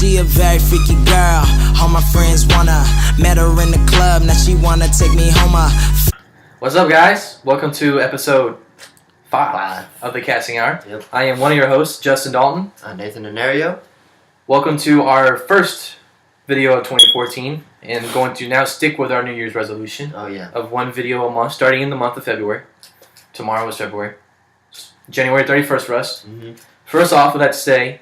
She a very freaky girl. All my friends wanna. Met her in the club, now she wanna take me home. What's up, guys? Welcome to episode 5 of the Casting Hour. Yep. I am one of your hosts, Justin Dalton. I'm Nathan Denario. Welcome to our first video of 2014, and going to now stick with our New Year's resolution Oh, yeah. of one video a month, starting in the month of February. Tomorrow is February. January 31st for us. Mm-hmm. First off, I'd like to say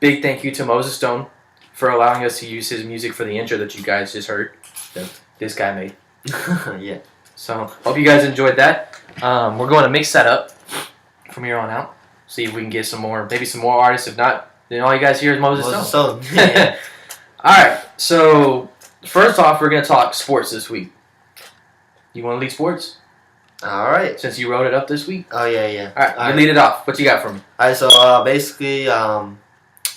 big thank you to Moses Stone for allowing us to use his music for the intro that you guys just heard. That this guy made. Yeah. So, hope you guys enjoyed that. We're going to mix that up from here on out. See if we can get some more, maybe some more artists. If not, then all you guys hear is Moses Stone. Yeah. Alright, so first off, we're going to talk sports this week. You want to lead sports? All right. Since you wrote it up this week? Oh, yeah. Alright, you lead it off. What you got for me? All right, so basically,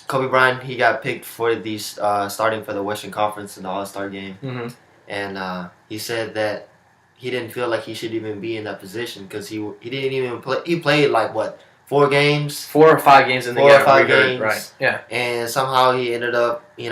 Kobe Bryant, he got picked for the starting for the Western Conference in the All-Star game. Mm-hmm. And he said that he didn't feel like he should even be in that position because he didn't even play. He played like, what, 4 games? 4 or 5 games in the 4 or 5 games. games. Right, yeah. And somehow he ended up, in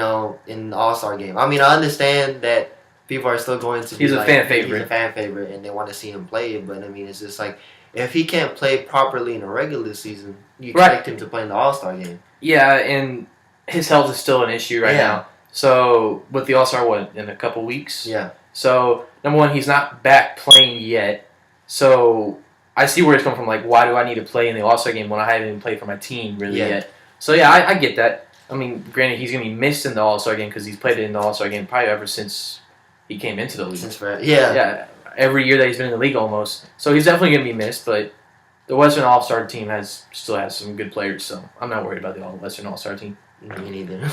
the All-Star game. I mean, I understand that people are still going to be He's a fan favorite. He's a fan favorite, and they want to see him play. But, I mean, it's just like, if he can't play properly in a regular season, you expect him to play in the All-Star game. Yeah, and his health is still an issue right now. So, with the All-Star, in a couple weeks? Yeah. So, number one, he's not back playing yet. So, I see where it's coming from. Like, why do I need to play in the All-Star game when I haven't even played for my team really yet? So, yeah, I get that. I mean, granted, he's going to be missed in the All-Star game because he's played in the All-Star game probably ever since he came into the league. Yeah, every year that he's been in the league almost. So, he's definitely going to be missed, but the Western All-Star team still has some good players, so I'm not worried about the Western All-Star team. Me neither.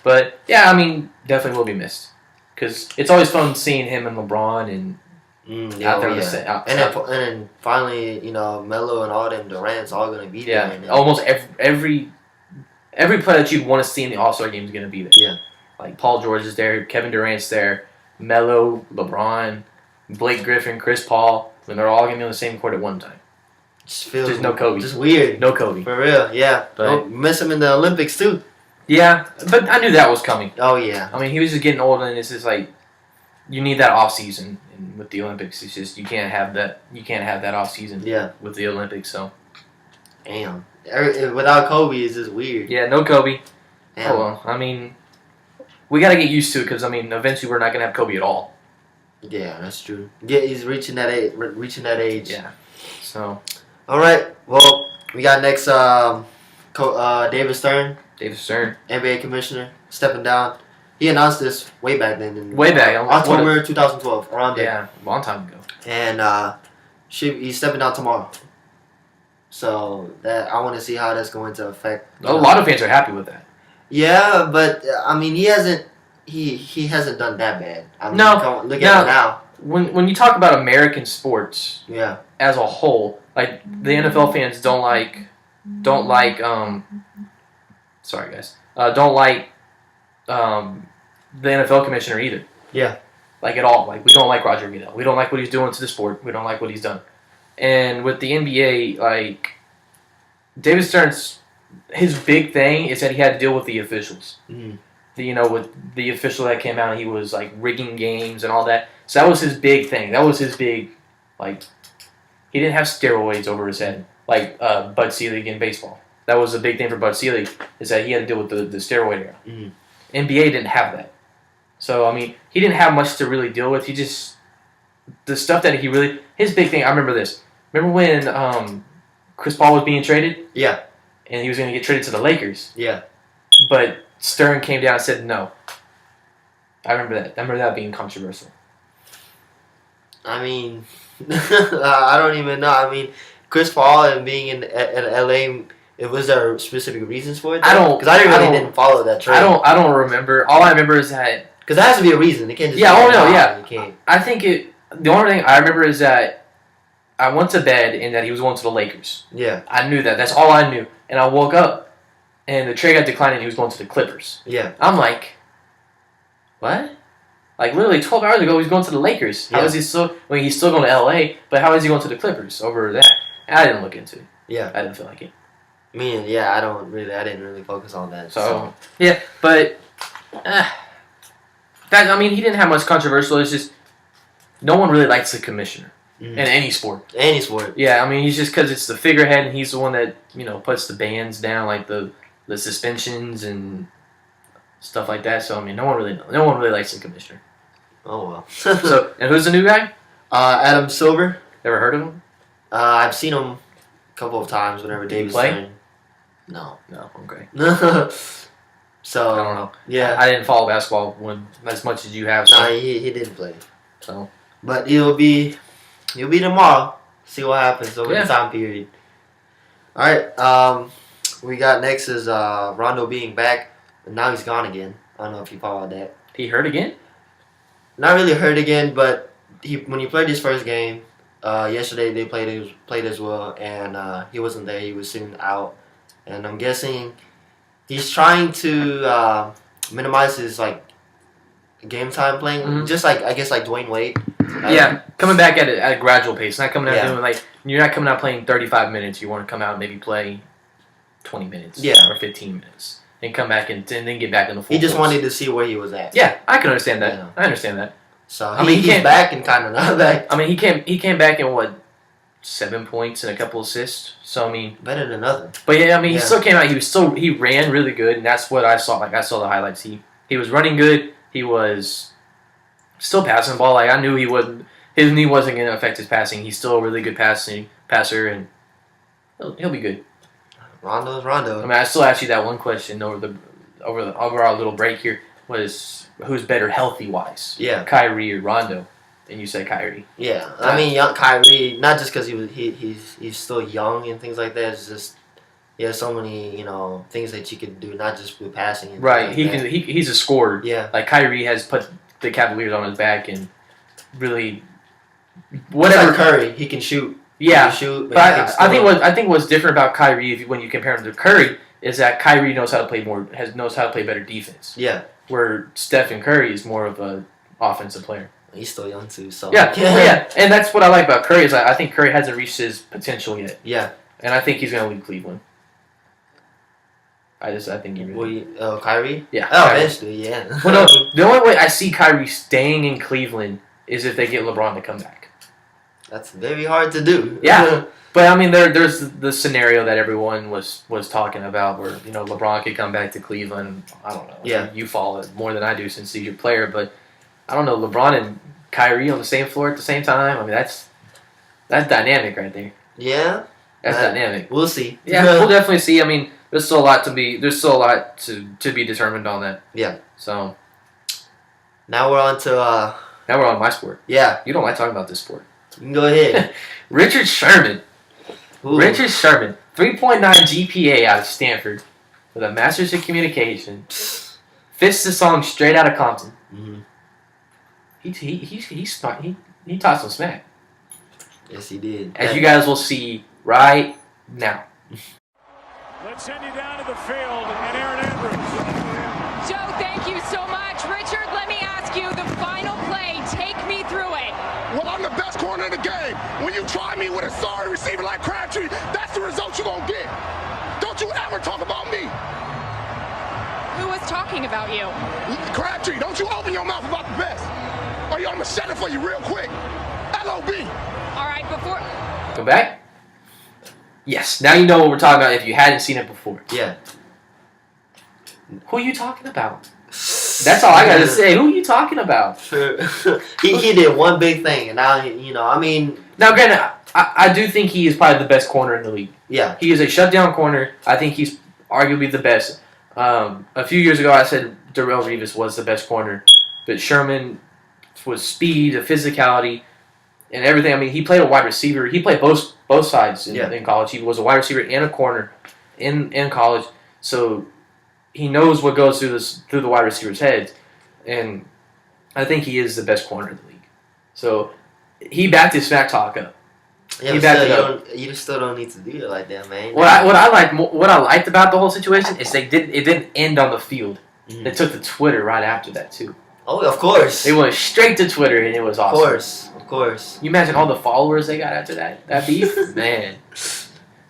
But, yeah, I mean, definitely will be missed. Because it's always fun seeing him and LeBron and out there. And then finally, Melo and all them Durant's all going to be there. Yeah, almost every player that you'd want to see in the All-Star game is going to be there. Yeah. Like Paul George is there, Kevin Durant's there, Melo, LeBron, Blake Griffin, Chris Paul. I mean, they're all going to be on the same court at one time. Just no Kobe. Just weird. No Kobe. For real, yeah. But miss him in the Olympics, too. Yeah, but I knew that was coming. Oh, yeah. I mean, he was just getting older, and it's just like, you need that off season. And with the Olympics, it's just you can't have that off season. Yeah. With the Olympics, so. Damn. Without Kobe, it's just weird. Yeah, no Kobe. Damn. Oh well. I mean, we got to get used to it because eventually we're not gonna have Kobe at all. Yeah, that's true. Yeah, he's reaching that age. Yeah. So. All right. Well, we got next. David Stern. David Stern, NBA commissioner, stepping down. He announced this way back then. Way back. October 2012, around there. Yeah, a long time ago. And he's stepping down tomorrow. So I want to see how that's going to affect. A lot of fans are happy with that. Yeah, but I mean, he hasn't done that bad. I mean, no. Look at it now. When you talk about American sports, as a whole, like the NFL fans don't like sorry guys, don't like the NFL commissioner either. Yeah. Like at all. Like we don't like Roger Goodell. We don't like what he's doing to the sport. We don't like what he's done. And with the NBA, like David Stern's his big thing is that he had to deal with the officials. Mm. With the official that came out, he was like rigging games and all that. So that was his big thing. That was his big, like, he didn't have steroids over his head like Bud Selig in baseball. That was a big thing for Bud Selig, is that he had to deal with the steroid era. Mm. NBA didn't have that. So, I mean, he didn't have much to really deal with. The stuff that his big thing, I remember this. Remember when Chris Paul was being traded? Yeah. And he was going to get traded to the Lakers? Yeah. But Stern came down and said no. I remember that. I remember that being controversial. I mean, I don't even know. I mean, Chris Paul and being in LA, was there specific reasons for it? Because I didn't follow that trade. I don't remember. All I remember is that because there has to be a reason. It can't just. Yeah. Oh no. Yeah. You can't. I think the only thing I remember is that I went to bed and that he was going to the Lakers. Yeah. I knew that. That's all I knew. And I woke up and the trade got declined and he was going to the Clippers. Yeah. I'm like, what? Like literally 12 hours ago, he's going to the Lakers. How is he still? He's still going to LA, but how is he going to the Clippers over that? And I didn't look into it. Yeah. I didn't feel like it. Yeah, I didn't really focus on that. So yeah, but he didn't have much controversial. It's just no one really likes the commissioner in any sport. Any sport. Yeah, I mean, he's just because it's the figurehead and he's the one that puts the bans down, like the suspensions and stuff like that. So I mean, no one really likes the commissioner. Oh well. So and who's the new guy? Adam Silver. Ever heard of him? I've seen him a couple of times whenever Did he Davis play? playing. No. Okay. So I don't know. Yeah. I didn't follow basketball as much as you have. So. Nah, he didn't play. So. But he'll be tomorrow. See what happens over the time period. All right. We got next is Rondo being back, and now he's gone again. I don't know if you followed that. He hurt again? Not really hurt again, but when he played his first game yesterday, they played as well, and he wasn't there. He was sitting out, and I'm guessing he's trying to minimize his game time playing, just like Dwayne Wade. Yeah, coming back at a gradual pace, not coming out doing you're not coming out playing 35 minutes. You want to come out and maybe play 20 minutes, or 15 minutes, and come back and then get back in the full. He just wanted to see where he was at. Yeah, I can understand that. Yeah. I understand that. So he's back and kind of not back. I mean, he came back in 7 points and a couple assists. So I mean, better than nothing. But yeah, I mean, he still came out. He ran really good, and that's what I saw. I saw the highlights. He was running good. He was still passing the ball. I knew he wouldn't. His knee wasn't going to affect his passing. He's still a really good passer, and he'll be good. Rondo's Rondo. I mean, I still asked you that one question over our little break here was who's better healthy wise? Yeah, Kyrie or Rondo, and you said Kyrie. Yeah, I mean, young Kyrie, not just because he's still young and things like that. It's just he has so many things that you could do, not just with passing. And right, he's a scorer. Yeah, like Kyrie has put the Cavaliers on his back and really whatever. Like Curry, he can shoot. Yeah, shoot, but I think what's different about Kyrie when you compare him to Curry is that Kyrie knows how to play better defense. Yeah, where Stephen Curry is more of a offensive player. He's still young too, so yeah, and that's what I like about Curry is I think Curry hasn't reached his potential yet. Yeah, and I think he's going to leave Cleveland. I think he really. Kyrie? Yeah. Oh, eventually, yeah. Well, no, the only way I see Kyrie staying in Cleveland is if they get LeBron to come back. That's very hard to do. Yeah, but I mean, there's the scenario that everyone was talking about where LeBron could come back to Cleveland. I don't know. Yeah, you follow it more than I do since he's your player, but I don't know. LeBron and Kyrie on the same floor at the same time. I mean, that's dynamic right there. Yeah, that's dynamic. We'll see. Yeah, we'll definitely see. I mean, there's still a lot to be determined on that. Yeah. So now we're on my sport. Yeah. You don't like talking about this sport. You can go ahead. Richard Sherman. Ooh. Richard Sherman, 3.9 GPA out of Stanford with a Master's in Communication. Fits the song Straight Outta Compton. Mm-hmm. He's smart. He taught some smack. Yes, he did. As you guys will see right now. Let's send you down to the field and Aaron Andrews. Joe, thank you so much. Richard, let me ask you the final play. Take me through it. Well, I'm the best corner in the game. When you try me with a sorry receiver like Crabtree, that's the result you're going to get. Don't you ever talk about me. Who was talking about you? Crabtree, don't you open your mouth about the best. Or I'm going to shut it for you real quick. LOB. All right, before... Come back? Yes, now you know what we're talking about if you hadn't seen it before. Yeah. Who are you talking about? That's all I got to say. Who are you talking about? he did one big thing, and now, I mean... Now, granted, I do think he is probably the best corner in the league. Yeah. He is a shutdown corner. I think he's arguably the best. A few years ago, I said Darrelle Revis was the best corner. But Sherman was speed, a physicality, and everything. I mean, he played a wide receiver. He played both sides in college. He was a wide receiver and a corner in college. So he knows what goes through the wide receivers' heads. And I think he is the best corner in the league. So he backed his smack talk up. Yeah, he backed it up. You still don't need to do it like that, man. What I liked about the whole situation is it didn't end on the field. Mm-hmm. They took to Twitter right after that too. Oh, of course. They went straight to Twitter and it was awesome. Of course. You imagine all the followers they got after that beef? Man.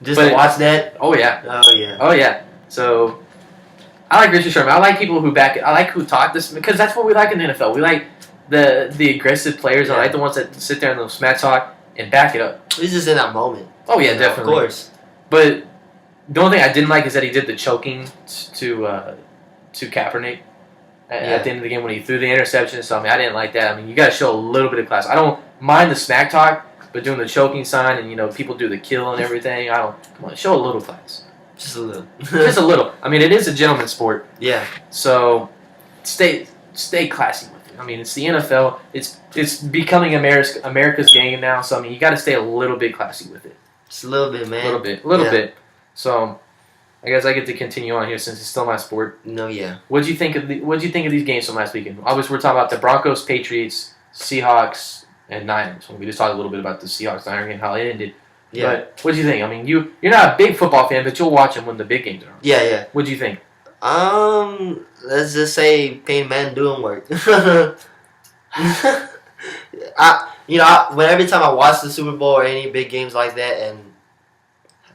Just to watch that. Oh yeah. Oh yeah. Oh yeah. So I like Richard Sherman. I like people who back it. I like who talk this because that's what we like in the NFL. We like the aggressive players. Yeah. I like the ones that sit there and they'll smack talk and back it up. He's just in that moment. Oh yeah, You know, definitely. Of course. But the only thing I didn't like is that he did the choking to Kaepernick at the end of the game when he threw the interception. So I mean, I didn't like that. I mean, you got to show a little bit of class. I don't mind the smack talk, but doing the choking sign and people do the kill and everything. Come on, show a little class. Just a little. Just a little. I mean, it is a gentleman's sport, Yeah. so stay classy with it. I mean, it's the NFL. It's becoming America's game now. So I mean, you got to stay a little bit classy with it. Just a little bit, man. A little Yeah. bit. So, I guess I get to continue on here since it's still my sport. No, yeah. What'd you think of these games from last weekend? Obviously, we're talking about the Broncos, Patriots, Seahawks, and Niners. We just talked a little bit about the Seahawks-Niners game, how it ended. Yeah. But what'd you think? I mean, you're not a big football fan, but you'll watch them when the big games are on. Yeah, yeah. What'd you think? Let's just say Peyton Manning doing work. Every time I watch the Super Bowl or any big games like that, and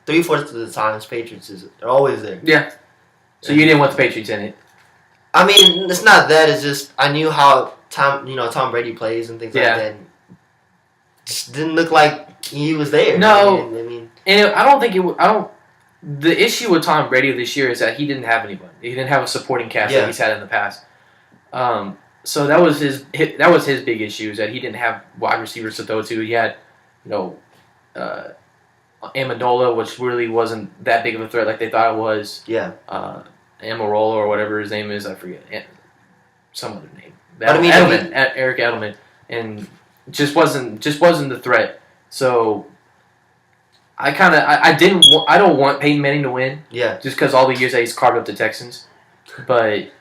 3/4 of the times Patriots they're always there. Yeah. So you didn't want the Patriots in it? I mean, it's not that. It's just I knew how Tom Brady plays and things Yeah. like that. And just didn't look like he was there. No. I mean, And I don't think the issue with Tom Brady this year is that he didn't have anybody. He didn't have a supporting cast Yeah. like he's had in the past. So that was his big issue, is that he didn't have wide receivers to throw to. He had, Amendola, which really wasn't that big of a threat like they thought it was. yeah. Amarola or whatever his name is, I forget. Some other name. But I mean, Eric Edelman, and just wasn't the threat. So I don't want Peyton Manning to win. Yeah. Just because all the years that he's carved up the Texans. But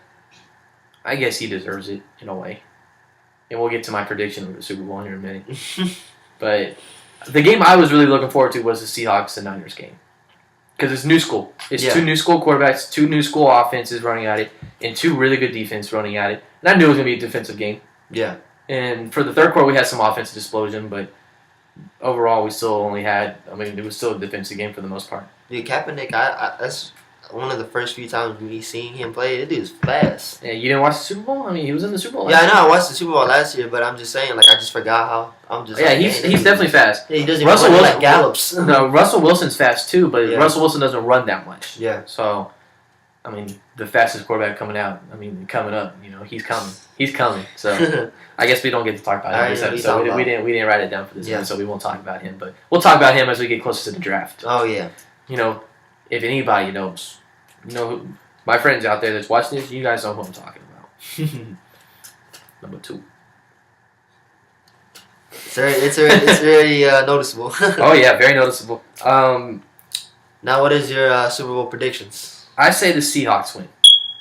I guess he deserves it in a way. And we'll get to my prediction of the Super Bowl here in a minute. But the game I was really looking forward to was the Seahawks and Niners game. Because it's new school. It's two new school quarterbacks, two new school offenses running at it, and two really good defense running at it. And I knew it was going to be a defensive game. Yeah. And for the third quarter, we had some offensive explosion, but overall, we still only had, it was still a defensive game for the most part. Dude, Kaepernick, that's one of the first few times me seeing him play. That dude's fast. Yeah, you didn't watch the Super Bowl? I mean, he was in the Super Bowl Yeah, last I know. I watched the Super Bowl last year, but I'm just saying, I just forgot how. I'm just. Yeah, like, he's man, definitely fast. Yeah, he doesn't Russell even run Wilson like gallops. No, Russell Wilson's fast too, but Yeah. Russell Wilson doesn't run that much. Yeah. So, the fastest quarterback coming up, he's coming. He's coming. So, I guess we don't get to talk about him in this episode. We didn't write it down for this one, so we won't talk about him. But we'll talk about him as we get closer to the draft. Oh yeah. If anybody knows, my friends out there that's watching this, you guys know who I'm talking about. Number 2. It's very noticeable. Oh yeah, very noticeable. Now, what is your Super Bowl predictions? I say the Seahawks win.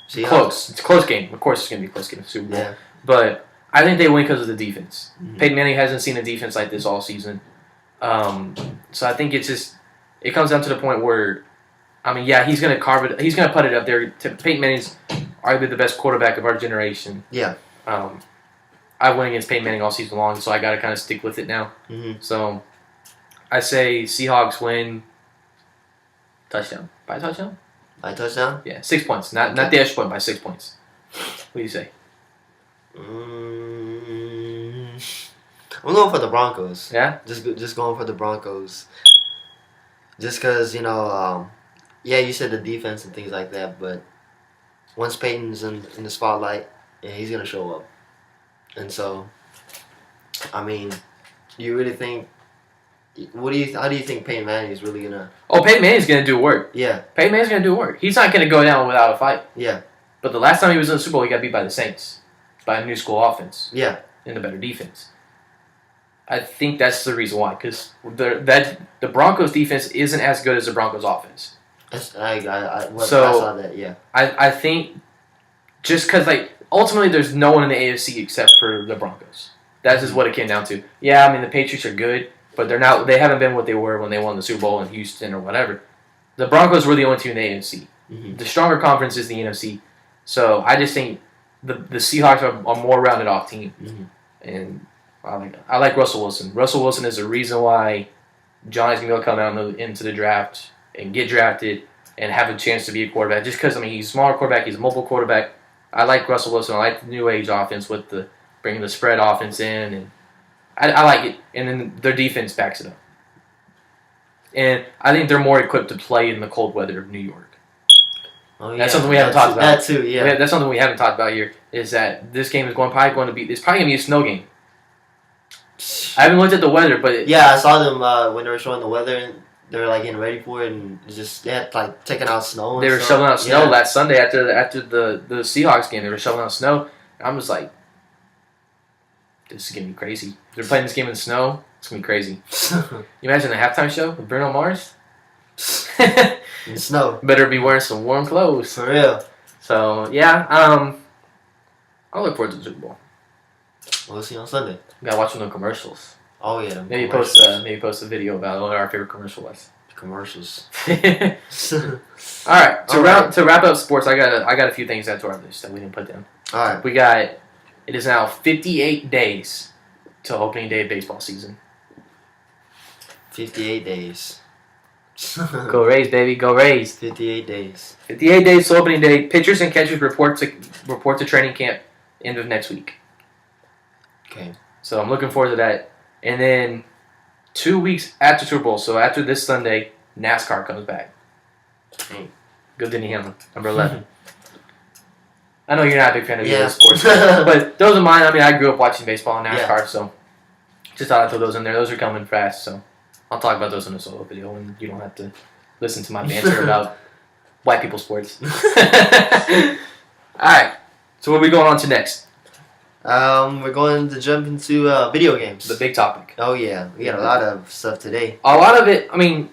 Seahawks? Close. It's a close game. Of course, it's going to be a close game in the Super Bowl. Yeah. But I think they win because of the defense. Mhm. Peyton Manning hasn't seen a defense like this all season. So I think it comes down to the point where, he's going to carve it. He's going to put it up there. Peyton Manning's arguably the best quarterback of our generation. Yeah. I went against Peyton Manning all season long, so I got to kind of stick with it now. Mm-hmm. So I say Seahawks win. Touchdown. By touchdown? By touchdown? Yeah, 6 points. Not the extra point, by 6 points. What do you say? I'm going for the Broncos. Yeah? Just going for the Broncos. Just because, you said the defense and things like that, but once Peyton's in the spotlight, he's going to show up. And so, you really think, how do you think Peyton Manning is really going to... Oh, Peyton Manning's going to do work. Yeah, Peyton Manning's going to do work. He's not going to go down without a fight. yeah, But the last time he was in the Super Bowl, he got beat by the Saints. By a new school offense. yeah. And a better defense. I think that's the reason why. Because the Broncos defense isn't as good as the Broncos offense. I So- saw that, yeah. I think just because, ultimately there's no one in the AFC except for the Broncos. That's just what it came down to. Yeah, the Patriots are good, but they haven't been what they were when they won the Super Bowl in Houston or whatever. The Broncos were the only team in the AFC. Mm-hmm. The stronger conference is the NFC. So I just think the Seahawks are a more rounded off team. Mm-hmm. And I like Russell Wilson. Russell Wilson is the reason why Johnny's going to be able to come out into the draft and get drafted and have a chance to be a quarterback. Just because, I mean, he's a smaller quarterback. He's a mobile quarterback. I like Russell Wilson. I like the new age offense with the bringing the spread offense in. And I like it. And then their defense backs it up. And I think they're more equipped to play in the cold weather of New York. Oh, yeah. That's something we haven't talked about. That too, yeah. That's something we haven't talked about here, is that this game is probably going to be a snow game. I haven't looked at the weather, but Yeah, I saw them when they were showing the weather, and they were like getting ready for it, and they had like taking out snow. they were shoveling out snow last Sunday after the Seahawks game. They were shoveling out snow. I'm just like, this is gonna be crazy. They're playing this game in the snow. It's gonna be crazy. You imagine the halftime show with Bruno Mars? In the snow. Better be wearing some warm clothes. For real. So yeah, I'll look forward to the Super Bowl. We'll see on Sunday. We gotta watch some of the commercials. Oh yeah. Maybe post a video about what our favorite commercial was. Commercials. All right, to wrap up sports, I got a few things to our list that we didn't put down. All right. We got, it is now 58 days to opening day of baseball season. 58 days. Go Rays, baby, go Rays. 58 days. 58 days to opening day. Pitchers and catchers report to training camp end of next week. Okay. So I'm looking forward to that. And then 2 weeks after Super Bowl, so after this Sunday, NASCAR comes back. Go Denny Hamlin, number 11. I know you're not a big fan of either sports, but those are mine. I mean, I grew up watching baseball and NASCAR, so just thought I'd throw those in there. Those are coming fast, so I'll talk about those in a solo video, and you don't have to listen to my banter about white people sports. All right, so what are we going on to next? We're going to jump into video games. The big topic. Oh yeah, we got a lot of stuff today. A lot of it, I mean,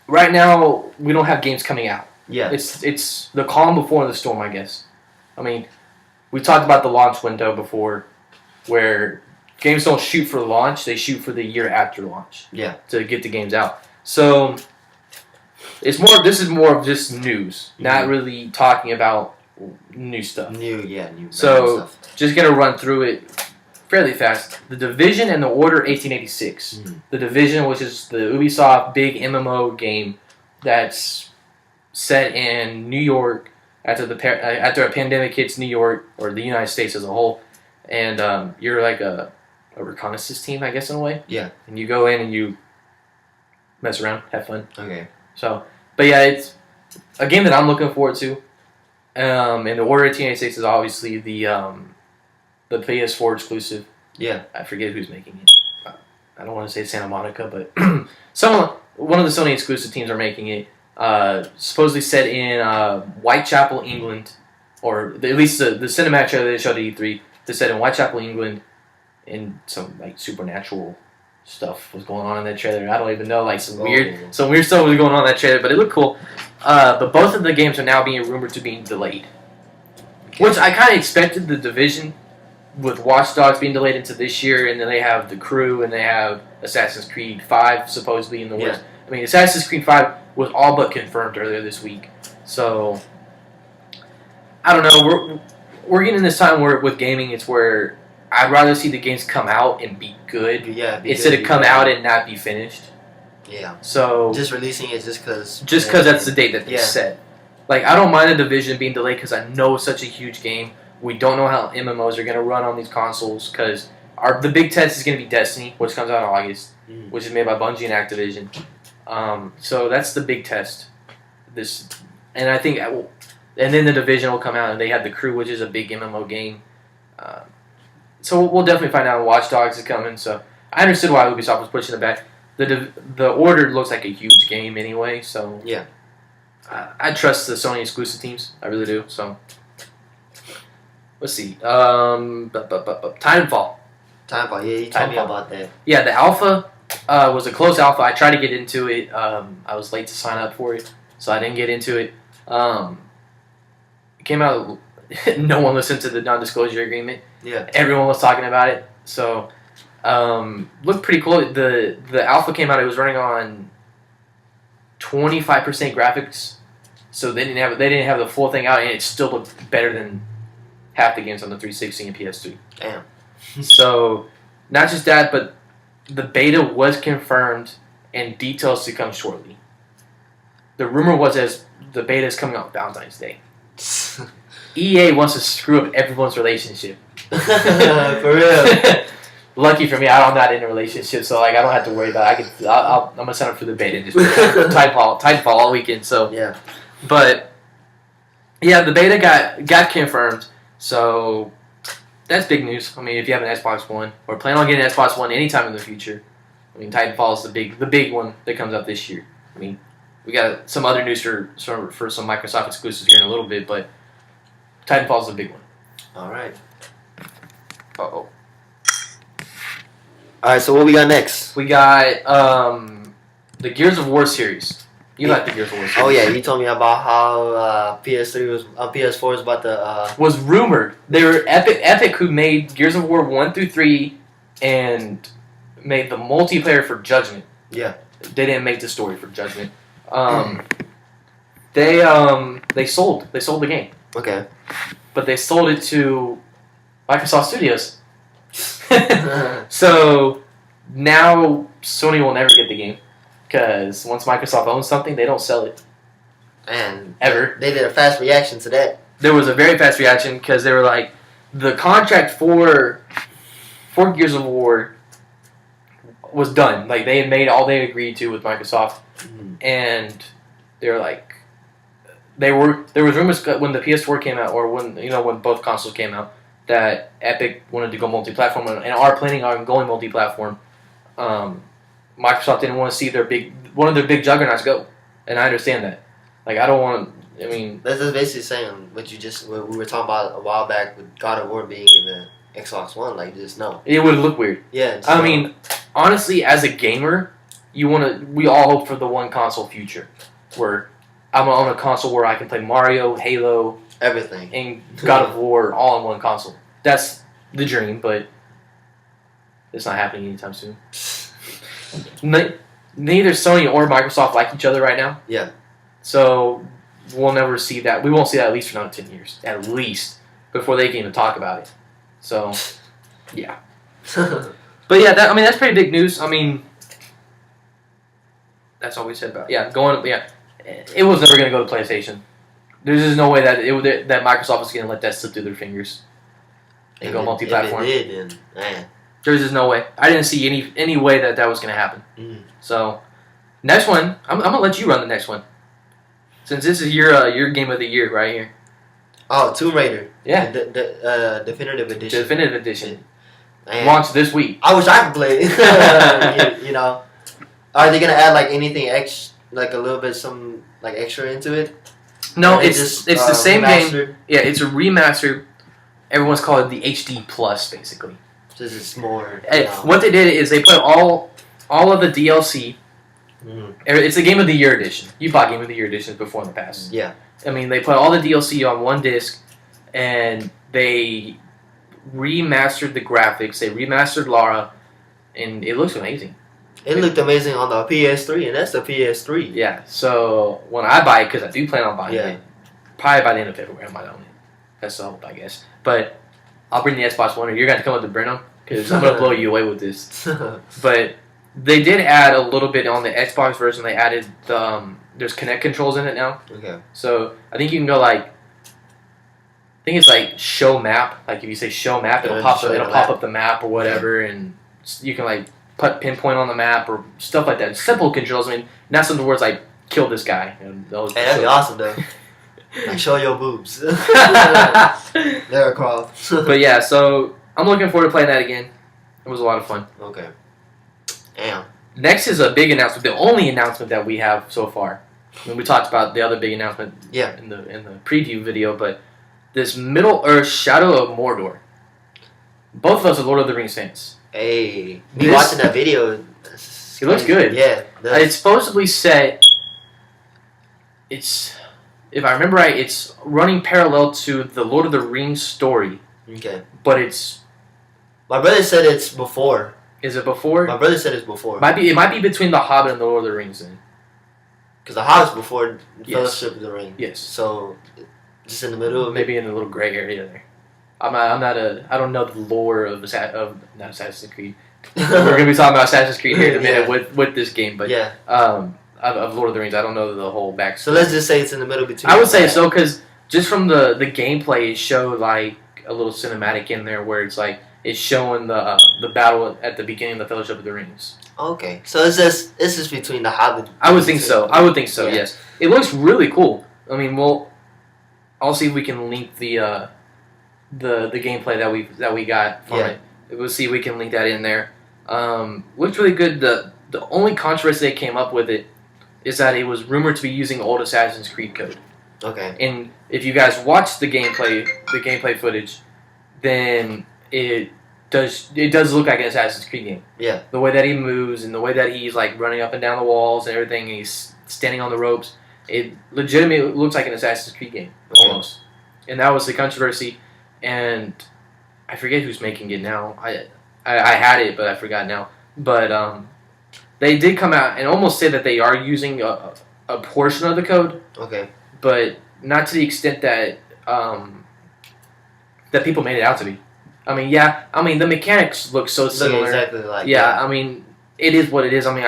right now we don't have games coming out. Yeah. It's the calm before the storm, I guess. I mean, we talked about the launch window before, where games don't shoot for launch; they shoot for the year after launch. Yeah. To get the games out. So it's more. This is more of just news, not really talking about new stuff. New So stuff. just gonna run through it fairly fast. The Division and the Order 1886. Mm-hmm. The Division, which is the Ubisoft big MMO game that's set in New York after a pandemic hits New York or the United States as a whole, and you're like a reconnaissance team, I guess, in a way. Yeah. And you go in and you mess around, have fun. Okay. So, but yeah, it's a game that I'm looking forward to. And the Order 1886 is obviously the PS4 exclusive. Yeah. I forget who's making it. I don't want to say Santa Monica, but one of the Sony exclusive teams are making it. Supposedly set in Whitechapel, England, or at least the cinematic trailer they showed at E3. They set in Whitechapel, England, and some like supernatural stuff was going on in that trailer. I don't even know, like some weird stuff was going on in that trailer, but it looked cool. But both of the games are now being rumored to be delayed, which I kind of expected. The Division, with Watch Dogs being delayed into this year, and then they have The Crew, and they have Assassin's Creed 5 supposedly in the works. I mean, Assassin's Creed 5 was all but confirmed earlier this week. So, I don't know. We're getting this time where with gaming, it's where I'd rather see the games come out and be good instead of come out and not be finished. Yeah. So just releasing it just because that's the date that they set. Like, I don't mind the Division being delayed because I know it's such a huge game. We don't know how MMOs are going to run on these consoles because the big test is going to be Destiny, which comes out in August, which is made by Bungie and Activision. So that's the big test. And I think, and then the Division will come out, and they have The Crew, which is a big MMO game. So we'll definitely find out. Watch Dogs is coming. So I understood why Ubisoft was pushing it back. The Order looks like a huge game anyway. So yeah, I trust the Sony exclusive teams. I really do. So let's see. Titanfall. Yeah, you told me about that. Yeah, the alpha was a close alpha. I tried to get into it. I was late to sign up for it, so I didn't get into it. It came out. No one listened to the non-disclosure agreement. Yeah. Everyone was talking about it. So, looked pretty cool. The alpha came out. It was running on 25% graphics, so they didn't have the full thing out, and it still looked better than half the games on the 360 and PS3. Damn. So, not just that, but the beta was confirmed and details to come shortly. The rumor was as the beta is coming out Valentine's Day. EA wants to screw up everyone's relationship. For real. Lucky for me, I'm not in a relationship, so like I don't have to worry about it. I'm gonna sign up for the beta and just Titanfall all weekend. So Yeah. but yeah, the beta got confirmed. So that's big news. I mean, if you have an Xbox One or plan on getting an Xbox One anytime in the future, I mean, Titanfall is the big one that comes out this year. I mean, we got some other news for some Microsoft exclusives here in a little bit, but Titanfall is the big one. All right. Uh-oh. All right. So what we got next? We got the Gears of War series. You like the Gears of War series? Oh yeah, you told me about how PS3 was PS4 was about to. Was rumored. They were Epic who made Gears of War 1 through 3 and made the multiplayer for Judgment. Yeah. They didn't make the story for Judgment. They sold the game, Okay. but they sold it to Microsoft Studios. So now Sony will never get the game because once Microsoft owns something, they don't sell it. And Ever. they did a fast reaction to that. There was a very fast reaction because they were like, the contract for Gears of War was done. Like they had made all they agreed to with Microsoft, and they were like, there was rumors when the PS4 came out, or when both consoles came out, that Epic wanted to go multi-platform and are planning on going multi-platform. Microsoft didn't want to see one of their big juggernauts go, and I understand that. Like I don't want. I mean, That's just basically saying what we were talking about a while back with God of War being in the Xbox One. Like just no. it would look weird. Yeah. just I no. mean, honestly, as a gamer, we all hope for the one console future, where I'm on a console where I can play Mario, Halo, everything. and God of War all in one console. That's the dream, but it's not happening anytime soon. Neither Sony or Microsoft like each other right now. Yeah. So we'll never see that. We won't see that at least for another 10 years. At least. Before they can even talk about it. So, yeah. But yeah, that's pretty big news. I mean, that's all we said about it. Yeah, it was never going to go to PlayStation. There's just no way that Microsoft is going to let that slip through their fingers and go multi-platform. If it did, then man. There's just no way. I didn't see any way that was going to happen. Mm. So, next one, I'm going to let you run the next one. Since this is your game of the year right here. Oh, Tomb Raider. Yeah. The Definitive Edition. Definitive Edition. Man. Launched this week. I wish I could play it. you know. Are they gonna add like anything like a little bit some like extra into it? No, Or they it's the same game. remastered? Yeah, it's a remaster. Everyone's called it the HD Plus, basically. This is more. What they did is they put all of the DLC. Mhm. It's a Game of the Year edition. You bought Game of the Year editions before in the past. Yeah. I mean, they put all the DLC on one disc, and they remastered the graphics. They remastered Lara, and it looks amazing. It looked amazing on the PS3, and that's the PS3. Yeah. So when I buy it, because I do plan on buying Yeah. it, probably by the end of February I might own it. That's the hope, I guess. But I'll bring the Xbox One, or you're going to come with the Brenham, because I'm going to blow you away with this. But they did add a little bit on the Xbox version. They added there's Kinect controls in it now. Okay. So I think you can go like, I think it's like show map. Like if you say show map, it'll Yeah, pop show the pop map. up the map or whatever, and you can like put pinpoint on the map or stuff like that. Simple controls. I mean, not some words like kill this guy. And those, Hey, that'd be awesome though. Like show your boobs. Lara Croft. But yeah, so I'm looking forward to playing that again. It was a lot of fun. Okay. Damn. Next is a big announcement. The only announcement that we have so far. I mean, we talked about the other big announcement Yeah. in the preview video, but this Middle Earth Shadow of Mordor. Both of us are Lord of the Rings fans. Hey, me This- watching that video. It looks good. Yeah. It's supposedly set. It's, if I remember right, it's running parallel to the Lord of the Rings story, Okay. but it's. My brother said it's before. Is it before? My brother said it's before. It might be between the Hobbit and the Lord of the Rings. Then. Because the Hobbit's before Yes. Fellowship of the Ring. Yes. So, just in the middle of Maybe in a little gray area there. I don't know the lore of not Assassin's Creed, We're gonna be talking about Assassin's Creed here in a minute Yeah. with this game, but Yeah. Of Lord of the Rings, I don't know the whole backstory. So let's just say it's in the middle between. I would say so because just from the gameplay, it showed like a little cinematic in there where it's like it's showing the battle at the beginning of the Fellowship of the Rings. Okay, so it's just between the Hobbit. I would think so. I would think so. Yeah. Yes, it looks really cool. I mean, I'll see if we can link the gameplay that we got from Yeah. it. We'll see if we can link that in there. Looks really good. The only controversy they came up with it is that it was rumored to be using old Assassin's Creed code. Okay. And if you guys watch the gameplay footage, then it does look like an Assassin's Creed game. Yeah. The way that he moves and the way that he's like running up and down the walls and everything, and he's standing on the ropes, it legitimately looks like an Assassin's Creed game almost. And that was the controversy. And I forget who's making it now. I had it, but I forgot now. But they did come out and almost say that they are using a portion of the code, Okay. but not to the extent that that people made it out to be. I mean, yeah. I mean, the mechanics look so Look similar. exactly like. Yeah, I mean, it is what it is. I mean,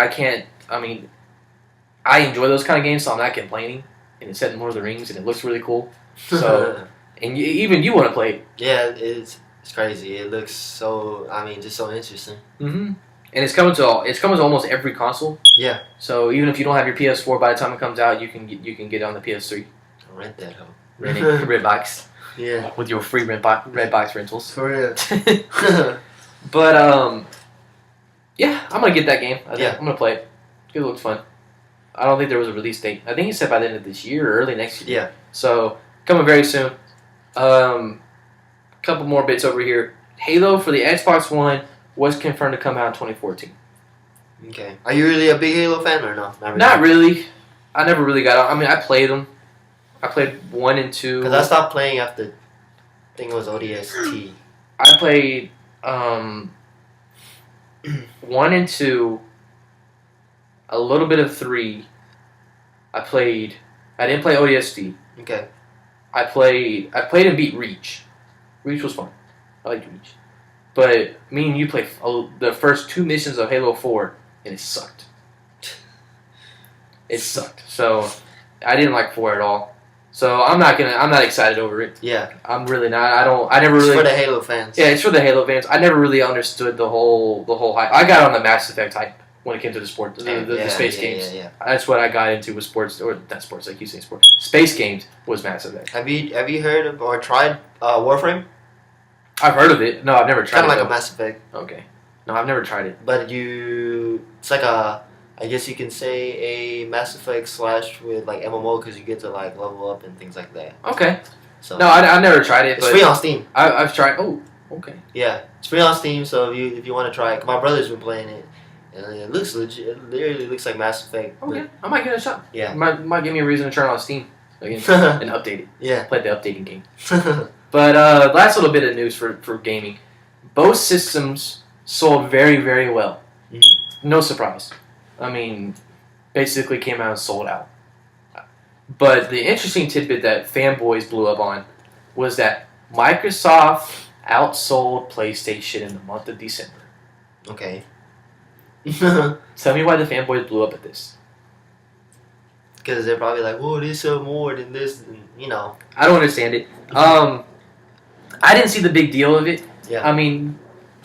I enjoy those kind of games, so I'm not complaining. And it's set in Lord of the Rings, and it looks really cool. So, and even you want to play it. Yeah, it's crazy. It looks so. I mean, just so interesting. Mm-hmm. And it's coming to almost every console. Yeah. So even if you don't have your PS4, by the time it comes out, you can get it on the PS3. Rent that hoe. Renting Redbox Yeah. with your free Redbox rentals. For real. But yeah, I'm gonna get that game. I think Yeah. I'm gonna play it. It looks fun. I don't think there was a release date. I think he said by the end of this year or early next year. Yeah. So coming very soon. Couple more bits over here. Halo for the Xbox One was confirmed to come out in 2014. Okay. Are you really a big Halo fan or no? Not really. I never really got on. I mean, I played them. I played 1 and 2. Because I stopped playing after. I think it was ODST. I played 1 and 2. A little bit of 3. I didn't play ODST. Okay. I played and beat Reach. Reach was fun. I liked Reach. But me and you played the first 2 missions of Halo 4, and it sucked. It sucked. So I didn't like 4 at all. So I'm not excited over it. Yeah. I'm really not. I never It's really. for the Halo fans. Yeah, it's for the Halo fans. I never really understood the whole hype. I got on the Mass Effect hype when it came to the sports, the space games. Yeah. That's what I got into with sports, or not sports, like you say, sports. Space games was Mass Effect. Have you heard of or tried Warframe? I've heard of it. No, I've never tried Kind of it. like a Mass Effect, Okay. No, I've never tried it. but it's like I guess you can say a Mass Effect / with like MMO because you get to like level up and things like that. Okay. So No, I've never tried it, it's but free on Steam. I've tried. Oh, okay. Yeah, it's free on Steam. So if you want to try it, my brother's been playing it, and it looks legit. It literally looks like Mass Effect. Okay. I might give it a shot. Yeah. Might give me a reason to turn on Steam again and update it. Yeah. Play the updating game. But last little bit of news for gaming. Both systems sold very, very well. Mhm. No surprise. I mean, basically came out and sold out. But the interesting tidbit that fanboys blew up on was that Microsoft outsold PlayStation in the month of December. Okay. Tell me why the fanboys blew up at this. Because they're probably like, "Whoa, they sell more than this," and, you know. I don't understand it. I didn't see the big deal of it. Yeah. I mean,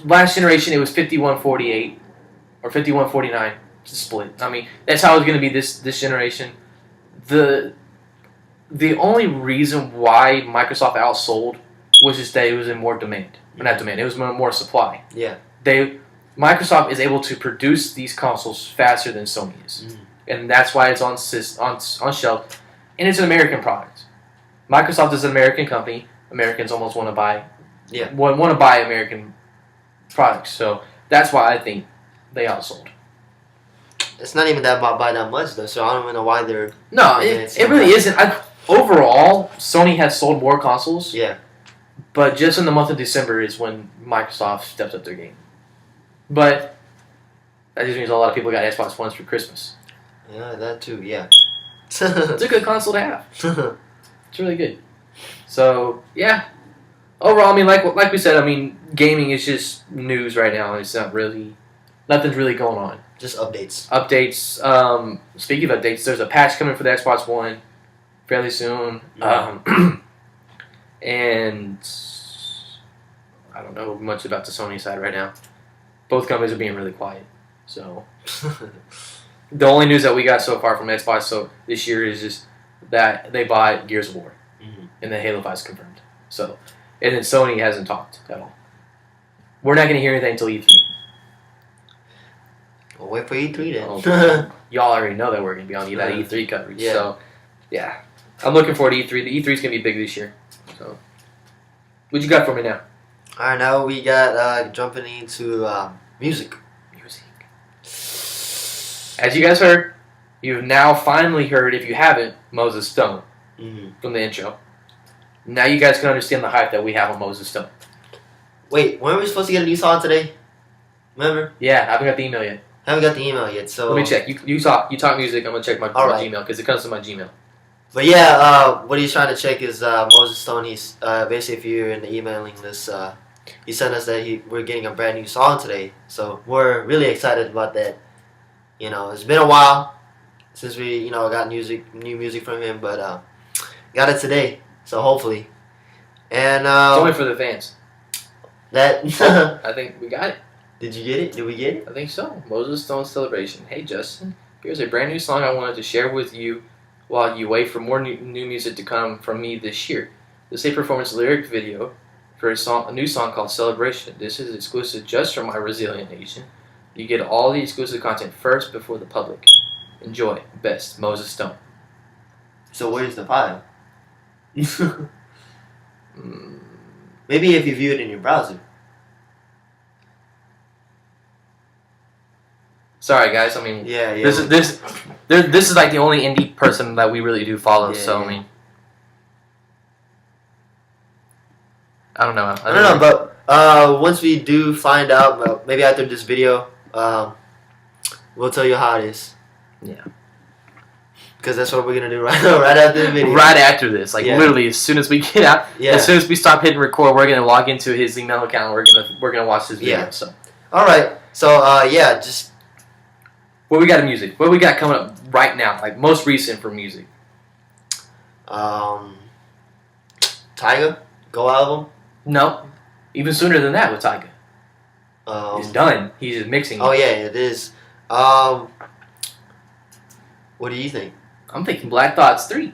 last generation it was 51-48 or 51-49 split. I mean, that's how it's going to be this generation. The only reason why Microsoft outsold was just that it was in more demand. Or not demand, it was more supply. Yeah. Microsoft is able to produce these consoles faster than Sony is. Mhm. And that's why it's on shelf. And it's an American product. Microsoft is an American company. Americans almost want to buy American products. So that's why I think they outsold. It's not even that by that much though, so I don't even know why they're. No, Yeah, it really isn't. Overall, Sony has sold more consoles. Yeah. But just in the month of December is when Microsoft steps up their game. But that just means a lot of people got Xbox Ones for Christmas. Yeah, that too. Yeah. It's a good console to have. It's really good. So yeah, overall, I mean, like we said, I mean, gaming is just news right now. It's not really nothing's really going on. Just updates. Updates. Speaking of updates, there's a patch coming for the Xbox One fairly soon. And I don't know much about the Sony side right now. Both companies are being really quiet. So the only news that we got so far from Xbox this year is just that they bought Gears of War, and then Halo 5 is confirmed. So, and then Sony hasn't talked at all. We're not going to hear anything until E3. We'll wait for E3 then. Y'all already know that we're going to be on that E3 coverage. Yeah. So, yeah. I'm looking forward to E3. The E3 is going to be big this year. So, what you got for me now? All right, now we got jumping into music. As you guys heard, you've now finally heard, if you haven't, Moses Stone from the intro. Now you guys can understand the hype that we have on Moses Stone. Wait, weren't we supposed to get a new song today? Remember? Yeah, I haven't got the email yet. Haven't got the email yet, so... Let me check. You talk music. I'm going to check my Gmail because it comes to my Gmail. But yeah, what he's trying to check is Moses Stone. He's basically, if you're in the emailing list, he sent us that we're getting a brand new song today. So we're really excited about that. You know, it's been a while since we, got new music from him, but got it today. So hopefully, and it's only for the fans. That I think we got it. Did you get it? Did we get it? I think so. Moses Stone Celebration. Hey Justin, here's a brand new song I wanted to share with you while you wait for more new music to come from me this year. This is a performance lyric video for a new song called Celebration. This is exclusive just for my Resilient Nation. You get all the exclusive content first before the public. Enjoy. Best, Moses Stone. So where's the file? Maybe if you view it in your browser. Sorry guys, I mean, Yeah. This is like the only indie person that we really do follow. Yeah, so yeah. I mean, I don't know. I don't know, but once we do find out, maybe after this video, we'll tell you how it is. Yeah. Because that's what we're gonna do right after the video. Right after this, literally, as soon as we get out, Yeah. as soon as we stop hitting record, we're gonna log into his email account. We're gonna watch this video. Yeah. So, all right. So just what we got in music? What we got coming up right now? Like most recent for music. Tyga, Go album. No, even sooner than that with Tyga. He's done. He's just mixing. Oh yeah, it is. What do you think? I'm thinking Black Thoughts 3,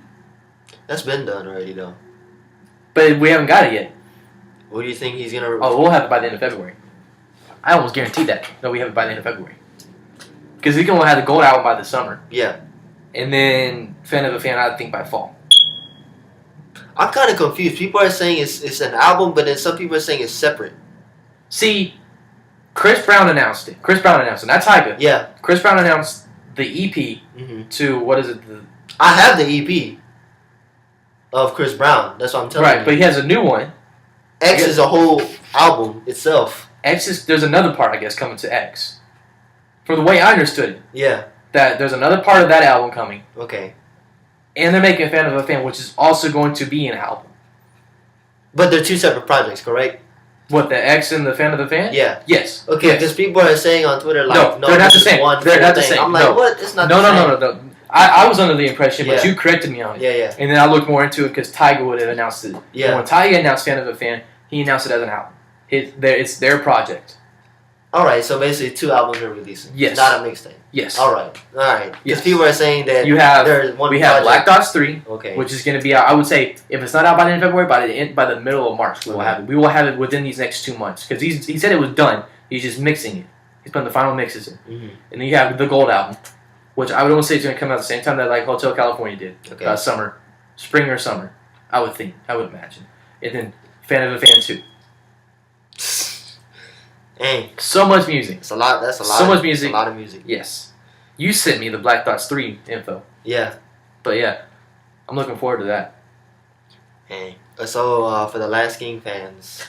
That's been done already, though. but we haven't got it yet. What do you think he's gonna? Oh, we'll have it by the end of February. I almost guarantee that. No, we have it by the end of February. Because we can only have the gold album by the summer. Yeah. And then Fan of a Fan, I think, by fall. I'm kind of confused. People are saying it's an album, but then some people are saying it's separate. See, Chris Brown announced it. Not Tyga. Yeah. Chris Brown announced the EP to, what is it? I have the EP of Chris Brown. That's what I'm telling you. Right, but he has a new one. X is a whole album itself. There's another part, I guess, coming to X. From the way I understood it. Yeah. That there's another part of that album coming. Okay. And they're making Fan of a Fan, which is also going to be an album. But they're two separate projects, correct? What, the X and the Fan of the Fan? Yeah. Yes. Okay, Yes. because people are saying on Twitter, like, No, they're not this the is same. one They're full not the thing. same. I'm like, No. what? It's not No, the same. no. I was under the impression, but Yeah. you corrected me on it. Yeah. And then I looked more into it because Tyga would have announced it. Yeah. And when Tyga announced Fan of a Fan, he announced it as an album. It's their project. All right, so basically two albums are releasing. Yes. Not a mixtape. Yes. All right. Because Yes. people are saying that You have there's one we have Black project. Dots 3, Okay. which is going to be out. I would say if it's not out by the end of February, by the middle of March, we will have it. We will have it within these next 2 months because he said it was done. He's just mixing it. He's putting the final mixes in. And then you have the Gold album, which I would almost say is going to come out at the same time that like Hotel California did. Okay. Spring or summer. I would imagine. And then Fan of a Fan 2. Dang. So much music. It's a lot. That's a lot. So of, much music. A lot of music. Yes. You sent me the Black Dots 3 info. Yeah. But yeah, I'm looking forward to that. Hey. So for the Last King fans,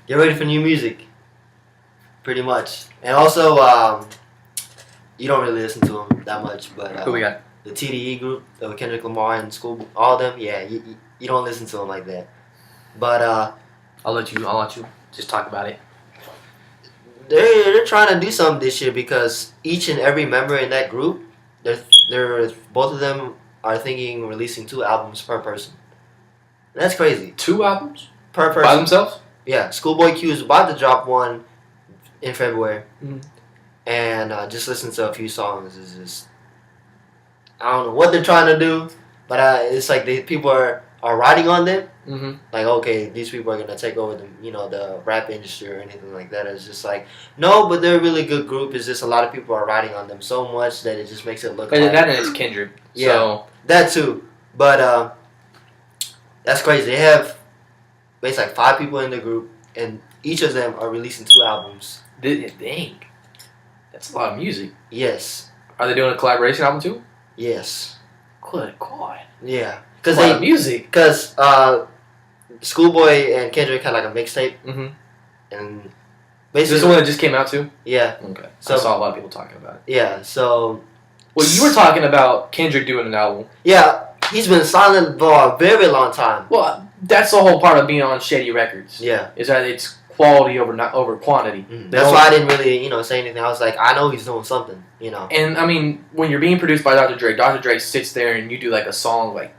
get ready for new music. Pretty much. And also, you don't really listen to them that much, but Who we got? the TDE group, Kendrick Lamar and School, all of them. Yeah, you don't listen to them like that. But I'll let you just talk about it. they're trying to do something this year because each and every member in that group, they're both of them are thinking releasing 2 albums per person. That's crazy. 2 albums Per person. by themselves. Yeah, Schoolboy Q is about to drop one in February, Mhm. and just listen to a few songs. Is just I don't know what they're trying to do, but it's like people are riding on them. Mm-hmm. Like, okay, these people are gonna take over the rap industry or anything like that. It's just like no, but they're a really good group. It's just a lot of people are riding on them so much that it just makes it look. But like, that and it's Kendrick. Yeah. So that too, but that's crazy. They have basically like 5 people in the group, and each of them are releasing 2 albums. dang, that's a lot of music. Yes, Are they doing a collaboration album too? yes, Good God. yeah. Because Because music. because Schoolboy and Kendrick had like a mixtape, Mm-hmm. and Is this basically the one that just came out too? yeah, Okay. So- I saw a lot of people talking about it. yeah. So Well, you were talking about Kendrick doing an album. yeah, he's been silent for a very long time. Well, that's the whole part of being on Shady Records. Yeah. Is that it's quality over quantity. They That's don't- why I didn't really, say anything. I was like, I know he's doing something, And I mean, when you're being produced by Dr. Dre sits there and you do like a song like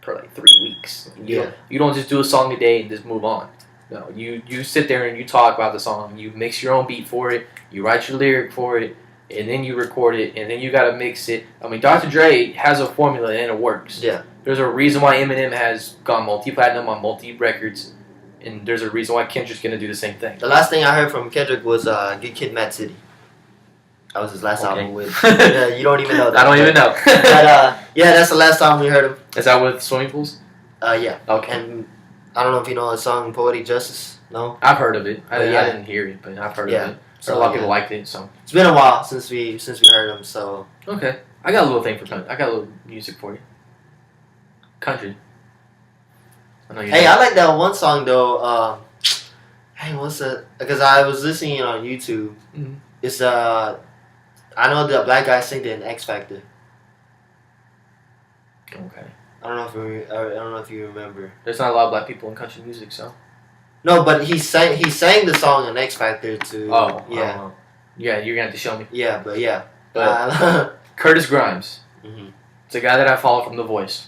for like 3 weeks. You don't just do a song a day and just move on. No, you sit there and you talk about the song. You mix your own beat for it. You write your lyric for it, and then you record it, and then you gotta mix it. I mean, Dr. Dre has a formula and it works. Yeah. There's a reason why Eminem has gone multi-platinum on multi-records, and there's a reason why Kendrick's gonna do the same thing. The last thing I heard from Kendrick was Good Kid, Mad City. That was his last Okay. album with. Yeah, you don't even know that. I don't even know. But yeah, that's the last time we heard him. Is that with swimming pools? Yeah. Okay. And I don't know if you know the song Poetic Justice. No. I've heard of it. I Yeah. didn't hear it, but I've heard Yeah. of it. So a lot of yeah. people liked it, so. It's been a while since we heard him. So Okay. I got a little thing for country. I got a little music for you. Country. I know you hey, know. I like that one song though. Hey, what's that? Because I was listening on YouTube. Mhm. It's I know the black guy sang it in X Factor. Okay. I don't know if you remember. There's not a lot of black people in country music, so. No, but he sang the song in X Factor too. Oh. yeah, Yeah, you're gonna have to show me. yeah, but yeah. But Curtis Grimes. Mhm. It's a guy that I follow from The Voice,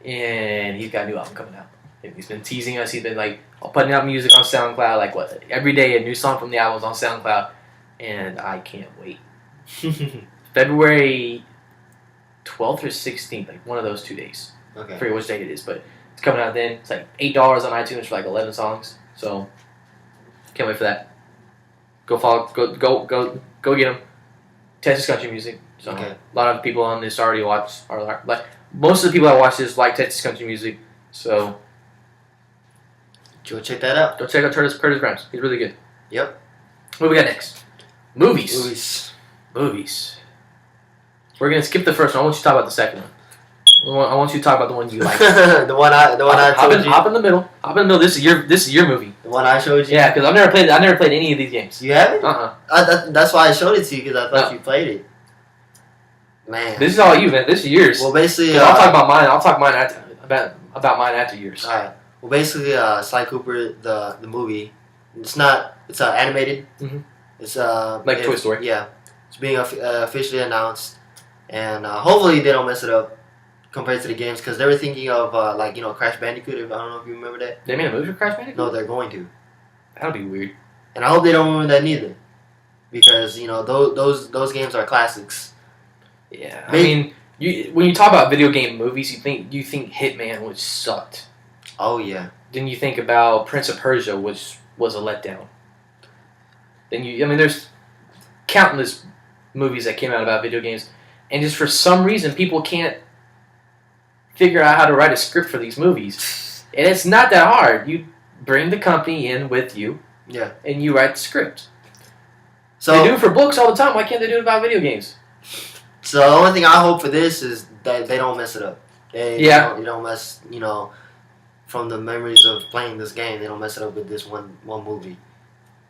and he's got a new album coming out. And he's been teasing us. He's been like putting out music on SoundCloud, like what every day a new song from the album's on SoundCloud, and I can't wait. February 12th or 16th, like one of those 2 days. I Okay. forget which date it is, but it's coming out then. It's like $8 on iTunes for like 11 songs. So can't wait for that. Go follow, go get them. Texas country music. So Okay. a lot of people on this already watch. Are like most of the people that watch this like Texas country music. So Go check that out. go check out Curtis Grimes. He's really good. Yep. What do we got next? Movies. Movies. We're gonna skip the first one. I want you to talk about the second one. I want you to talk about the one you like. the one I told you. Hop in the middle. Hop in the middle. This is your movie. The one I showed you. Yeah, because I never played any of these games. You haven't? That's why I showed it to you because I thought No. you played it. Man. This is all you, man. This is yours. Well, basically. 'Cause I'll talk about mine. I'll talk mine about mine after yours. All right. Well, basically, Sly Cooper, the movie. It's animated. Mhm. It's Like Toy Story. Yeah. It's being officially announced, and hopefully they don't mess it up compared to the games because they were thinking of Crash Bandicoot. I don't know if you remember that. They made a movie for Crash Bandicoot? No, they're going to, That'll be weird. and I hope they don't ruin that neither, because those games are classics. Yeah. I Maybe- mean, when you talk about video game movies, you think Hitman, which sucked. Oh yeah. Then you think about Prince of Persia, which was a letdown. Then there's countless movies that came out about video games, and just for some reason, people can't figure out how to write a script for these movies. And it's not that hard. You bring the company in with you, Yeah. and you write the script. So They do it for books all the time. Why can't they do it about video games? So the only thing I hope for this is that they don't mess it up. They don't mess, from the memories of playing this game, they don't mess it up with this one movie.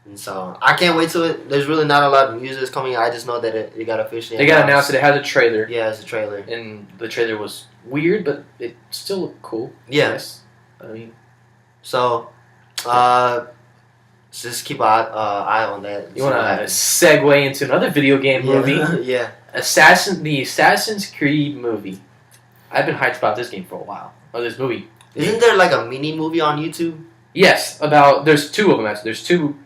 And so I can't wait till it. There's really not a lot of news that's coming. I just know that it got officially. They got announced that it has a trailer, Yeah, it's a trailer. and the trailer was weird, but it still looked cool. Yeah. Yes. I mean, So, So just keep an eye on that. You want to segue into another video game movie? Yeah. The Assassin's Creed movie. I've been hyped about this game for a while. Or this movie. Isn't there like a mini movie on YouTube? Yes, there's two of them actually. There's two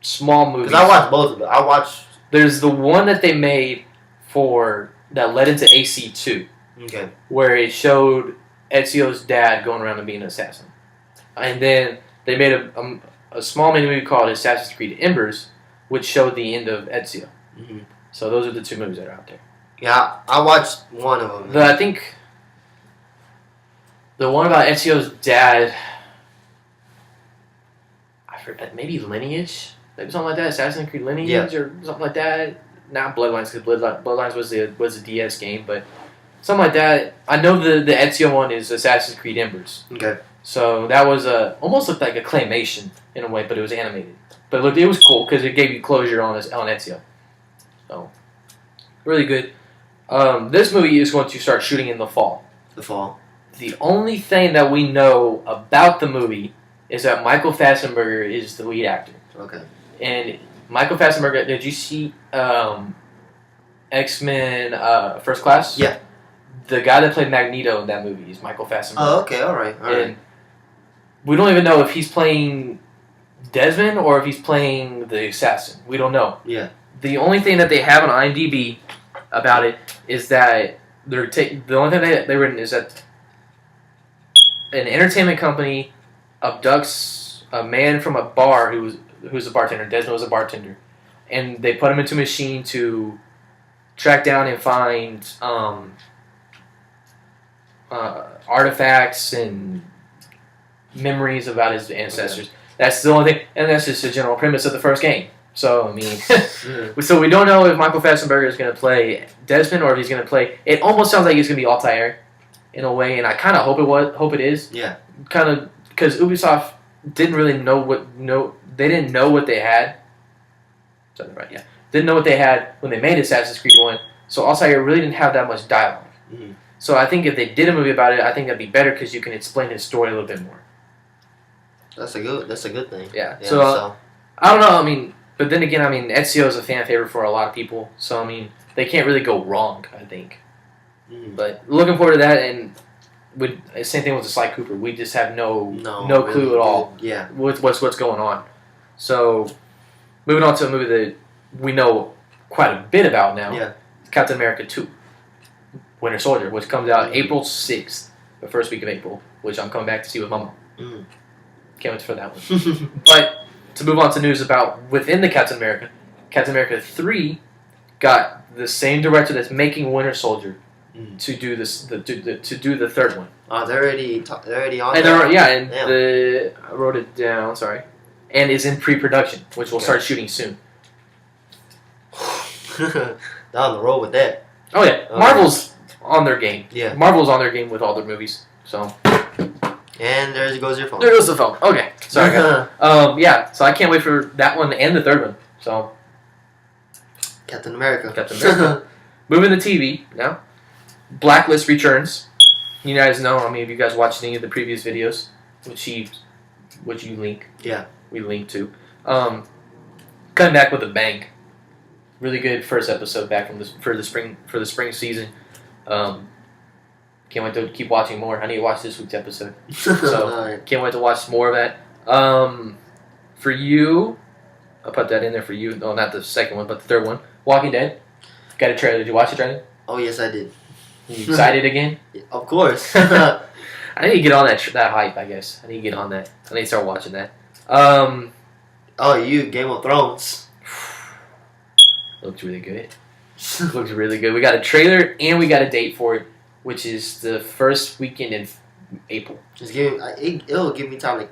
small movies. Because I watched both of them. I watched. There's the one that they made that led into AC2, Okay. where it showed Ezio's dad going around and being an assassin. And then they made a small mini movie called Assassin's Creed Embers, which showed the end of Ezio. Mm-hmm. So those are the two movies that are out there. Yeah, I watched one of them. I think the one about Ezio's dad, I forget, maybe Lineage? Maybe something like that, Assassin's Creed Lineage or something like that. Not Bloodlines, because Bloodlines was the DS game, but something like that. I know the Ezio one is Assassin's Creed Embers. Okay. So that was almost looked like a claymation in a way, but it was animated. But it was cool because it gave you closure on Ezio. So really good. This movie is going to start shooting in the fall. The fall. The only thing that we know about the movie is that Michael Fassbender is the lead actor. Okay. And Michael Fassbender, did you see X-Men First Class? Yeah. The guy that played Magneto in that movie is Michael Fassbender. Oh, okay, all right. And we don't even know if he's playing Desmond or if he's playing the assassin. We don't know. Yeah. The only thing that they have on IMDb about it is that the only thing they've written is that an entertainment company abducts a man from a bar who's a bartender. Desmond was a bartender, and they put him into a machine to track down and find artifacts and memories about his ancestors. Okay. That's the only thing, and that's just the general premise of the first game. So I mean, so we don't know if Michael Fassbender is going to play Desmond or if he's going to play. It almost sounds like he's going to be Altair in a way, and I kind of hope it is. Yeah. Kind of because Ubisoft didn't really they didn't know what they had. Sorry, right? Yeah, didn't know what they had when they made Assassin's Creed 1. So Altair really didn't have that much dialogue. Mm-hmm. So I think if they did a movie about it, I think that'd be better because you can explain his story a little bit more. That's a good thing. Yeah. So I don't know. I mean, but then again, I mean, Ezio is a fan favorite for a lot of people. So I mean, they can't really go wrong. I think. Mm-hmm. But looking forward to that, and same thing with the Sly Cooper. We just have no clue at all. Yeah. With what's going on. So moving on to a movie that we know quite a bit about now. Yeah. Captain America 2. Winter Soldier, which comes out April 6th, the first week of April, which I'm coming back to see with Mama. Mm. Can't wait for that one. But to move on to news about within the Captain America 3 got the same director that's making Winter Soldier to do to do the third one. They're already on. And there? I wrote it down. Sorry, and is in pre-production, which will start shooting soon. Down the road with that. Oh yeah, Marvel's on their game. Yeah. Marvel's on their game with all their movies. So. And there goes your phone. There goes the phone. Okay, sorry guys. Yeah, so I can't wait for that one and the third one. So. Captain America. Moving to TV now. Blacklist returns. You guys know. I mean, if you guys watched any of the previous videos, which you link. Yeah. We link to. Coming back with a bang. Really good first episode back for the spring season. Can't wait to keep watching more. I need to watch this week's episode. So can't wait to watch more of that. For you, I'll put that in there for you. No, not the second one, but the third one. Walking Dead. Got a trailer. Did you watch the trailer? Oh yes, I did. You excited again? Of course. I need to get on that hype. I guess I need to get on that. I need to start watching that. Oh, you Game of Thrones. Looks really good. Looks really good. We got a trailer and we got a date for it, which is the first weekend in April. It'll give me time to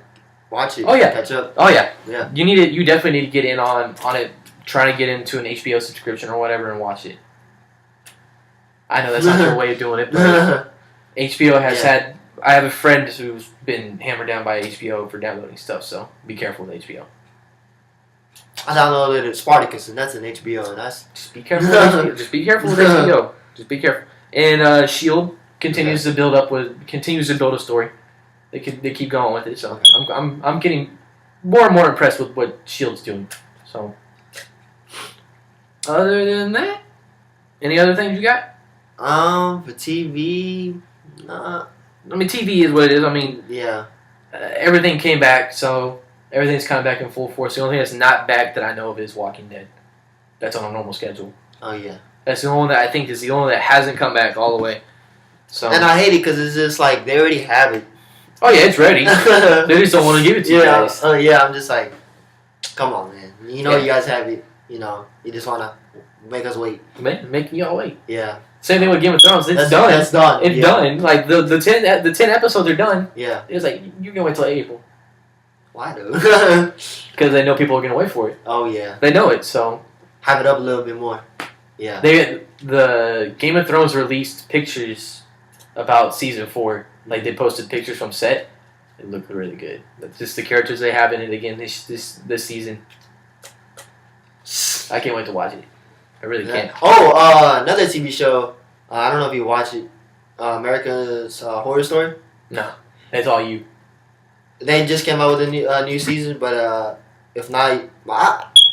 watch it. Oh yeah, catch up. Oh yeah, yeah. You definitely need to get in on it. Trying to get into an HBO subscription or whatever and watch it. I know that's not their way of doing it, but HBO has had. I have a friend who's been hammered down by HBO for downloading stuff, so be careful with HBO. I downloaded Spartacus, and that's an HBO, and that's just be careful. With HBO. Just be careful with HBO. Just be careful. And Shield continues to build a story. They keep going with it, so I'm getting more and more impressed with what Shield's doing. So, other than that, any other things you got? For TV, nah. I mean, TV is what it is. I mean, Yeah. everything came back, so everything's kind of back in full force. The only thing that's not back that I know of is Walking Dead. That's on a normal schedule. Oh yeah. That's the only one that I think is the only that hasn't come back all the way. So, And I hate it because it's just like they already have it. oh yeah, it's ready. They just don't want to give it to you Yeah. guys. Oh yeah. I'm just like, come on, man. You know Yeah. you guys have it. You know, you just wanna make us wait. Making y'all wait. Yeah. Same thing with Game of Thrones. It's That's done. That's done. It's yeah. done. Like the 10 episodes are done. Yeah. It's like you can wait till April Why do? because they know people are gonna wait for it. Oh yeah. They know it. So Have it up a little bit more. Yeah. the Game of Thrones released pictures about season 4. Like they posted pictures from set. It looked really good. That's just the characters they have in it again this season. I can't wait to watch it. I really can't. Oh, another TV show. I don't know if you watch it. America's Horror Story. No, it's all you. They just came out with a new season, but if not,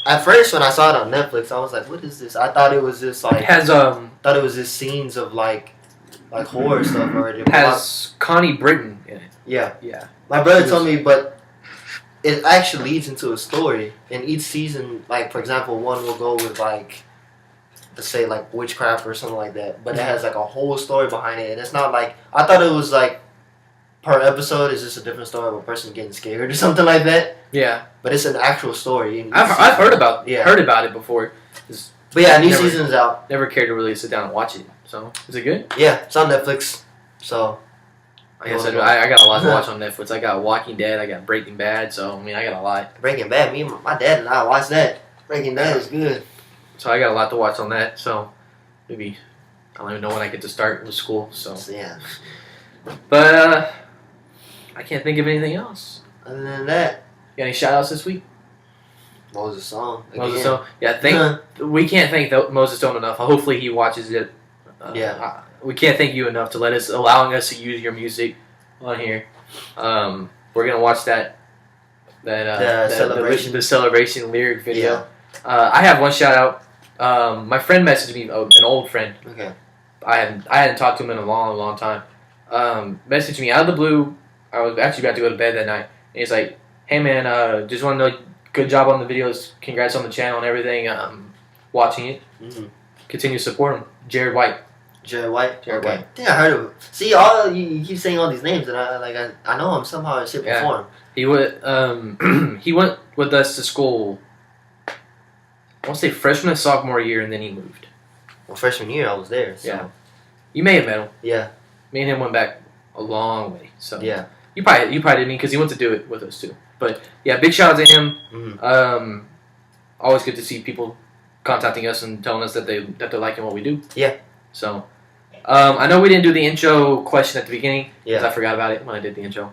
at first when I saw it on Netflix, I was like, "What is this?" I thought it was just It like has thought it was just scenes of like horror stuff already. has Connie Britton in it. Yeah, Yeah. my brother told me, but it actually leads into a story. And each season, like for example, one will go with like, let's say like witchcraft or something like that, but it has like a whole story behind it, and it's not like I thought it was like per episode is just a different story of a person getting scared or something like that. Yeah. But it's an actual story. in each I've season. heard about Yeah. heard about it before. Just But yeah, new Never- season's out. never cared to really sit down and watch it. So is it good? Yeah, it's on Netflix. So Like I said, I got a lot to watch on Netflix. I got Walking Dead. I got Breaking Bad. So I mean, I got a lot. Breaking Bad, me and my dad and I watched that. Breaking Bad is good. So I got a lot to watch on that. So maybe I don't even know when I get to start with school. So, So, yeah. but I can't think of anything else. Other than that, You got any shout outs this week? Moses song. Moses Again. Stone. Yeah, we can't thank Moses Stone enough. Hopefully he watches it. Yeah. We can't thank you enough to allowing us to use your music on here. We're gonna watch that celebration. the celebration lyric video. Yeah. I have one shout out. My friend messaged me, an old friend. Okay. I hadn't talked to him in a long time. Messaged me out of the blue. I was actually about to go to bed that night, and he's like, "Hey man, just want to know, good job on the videos. Congrats on the channel and everything. Watching it. Mm-hmm. Continue to support him." Jared White. Jared White. Jared Okay. White. I think I heard of him. See, all you keep saying all these names, and I know him somehow in shape or Yeah. form. He he went with us to school. I want to say freshman and sophomore year, and then he moved. Well, freshman year I was there. So. Yeah. You may have met him. Yeah. Me and him went back a long way. So Yeah. you probably didn't because he went to do it with us too. But yeah, big shout out to him. Mm-hmm. Always good to see people contacting us and telling us that they're liking what we do. Yeah. So I know we didn't do the intro question at the beginning because Yeah. I forgot about it when I did the intro.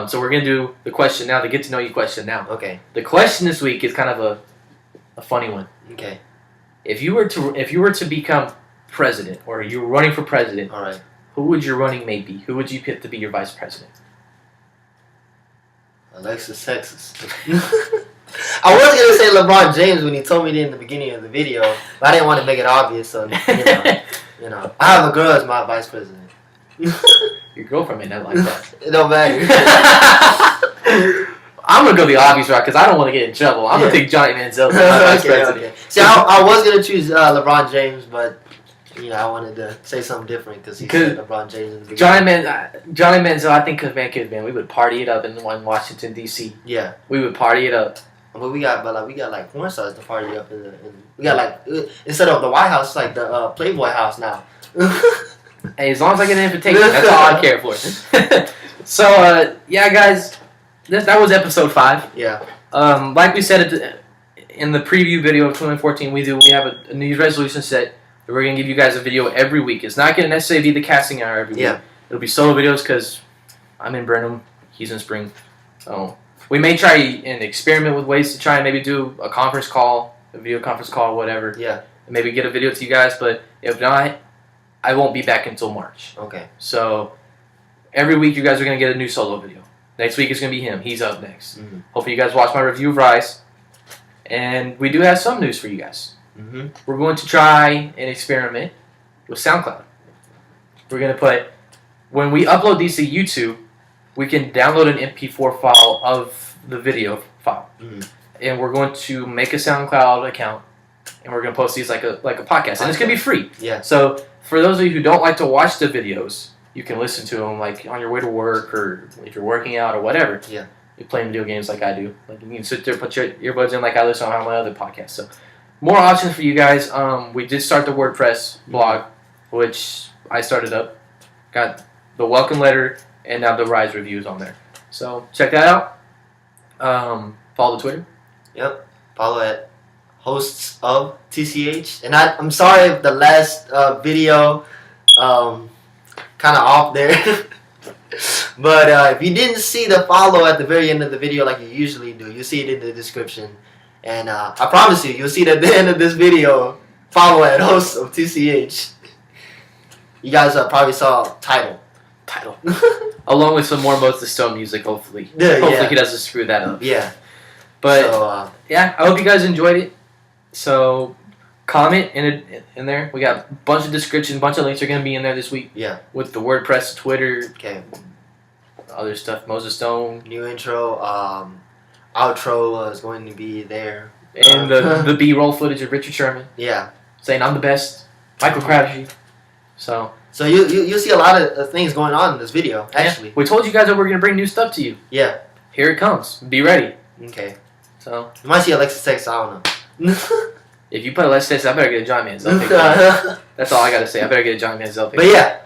So we're gonna do the question now, the get to know you question now. Okay. The question this week is kind of a funny one. Okay. If you were to become president, or you were running for president, All right. who would your running mate be? Who would you pick to be your vice president? Alexis Texas. I was gonna say LeBron James when he told me that in the beginning of the video, but I didn't want to make it obvious. So you know, I have a girl as my vice president. Your girlfriend may not like that. It don't matter. I'm gonna go the obvious route because I don't want to get in trouble. I'm gonna take Johnny Manziel as my vice president. Okay. See, I was gonna choose LeBron James, but you know, I wanted to say something different because he said LeBron James in the beginning. Johnny Manziel, I think, man, we would party it up in Washington D.C. Yeah. We would party it up. But we got like porn stars to party up in we got like instead of the White House, like the Playboy House now. Hey, as long as I get an invitation, that's all I care for. So, yeah, guys, that was episode 5. Yeah. Like we said in the preview video of 2014, we have a New Year's resolution set. We're going to give you guys a video every week. It's not going to necessarily be the casting hour every week. Yeah. It'll be solo videos because I'm in Brenham. He's in Spring. So we may try and experiment with ways to try and maybe do a conference call, a video conference call, whatever. Yeah. And maybe get a video to you guys. But if not, I won't be back until March. Okay. So every week you guys are going to get a new solo video. Next week is going to be him. He's up next. Mhm. Hopefully you guys watch my review of Rise. And we do have some news for you guys. Mm-hmm. We're going to try an experiment with SoundCloud. We're going to put, when we upload these to YouTube, we can download an MP4 file of the video file. Mhm. And we're going to make a SoundCloud account. And we're going to post these like a podcast. And it's going to be free. Yeah. So for those of you who don't like to watch the videos, you can listen to them like on your way to work or if you're working out or whatever. Yeah. You're playing video games like I do. Like you can sit there, put your earbuds in like I listen on my other podcast. So more options for you guys. We did start the WordPress blog, which I started up. Got the welcome letter and now the Rise reviews on there. So check that out. Follow the Twitter. Yep. Follow at hosts of TCH. And I'm sorry if the last video kind of off there. But if you didn't see the follow at the very end of the video like you usually do, you see it in the description. And I promise you, you'll see it at the end of this video. Follow at hosts of TCH. You guys probably saw title. Along with some more Moses Stone music, hopefully. Yeah, Hopefully yeah. he doesn't screw that up. Yeah. But So, yeah, I hope you guys enjoyed it. So comment in there. We got a bunch of descriptions, a bunch of links are going to be in there this week. Yeah. With the WordPress, Twitter, Okay. other stuff, Moses Stone, New intro. Outro is going to be there. and the B-roll footage of Richard Sherman Yeah. saying I'm the best, Michael Crabtree. So So you'll see a lot of things going on in this video, actually. yeah, we told you guys that we're going to bring new stuff to you. Yeah. Here it comes. Be ready. Okay. So You might see Alexis text, I don't know. if you put a Let's Test, I better get a John Manziel. That's all I got to say. I better get a John Manziel. But yeah.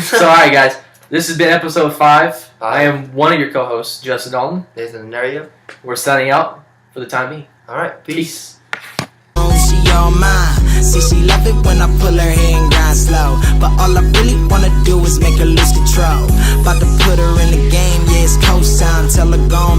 So all right, guys. This has been episode 5. I am one of your co-hosts, Justin Dalton. There's an area. We're signing out for the time being. Alright, peace. She all mine. See, she love it when I pull her hair and grind slow. But all I really wanna do is make her lose control. About to put her in the game, yeah, it's coast time. Tell her gone.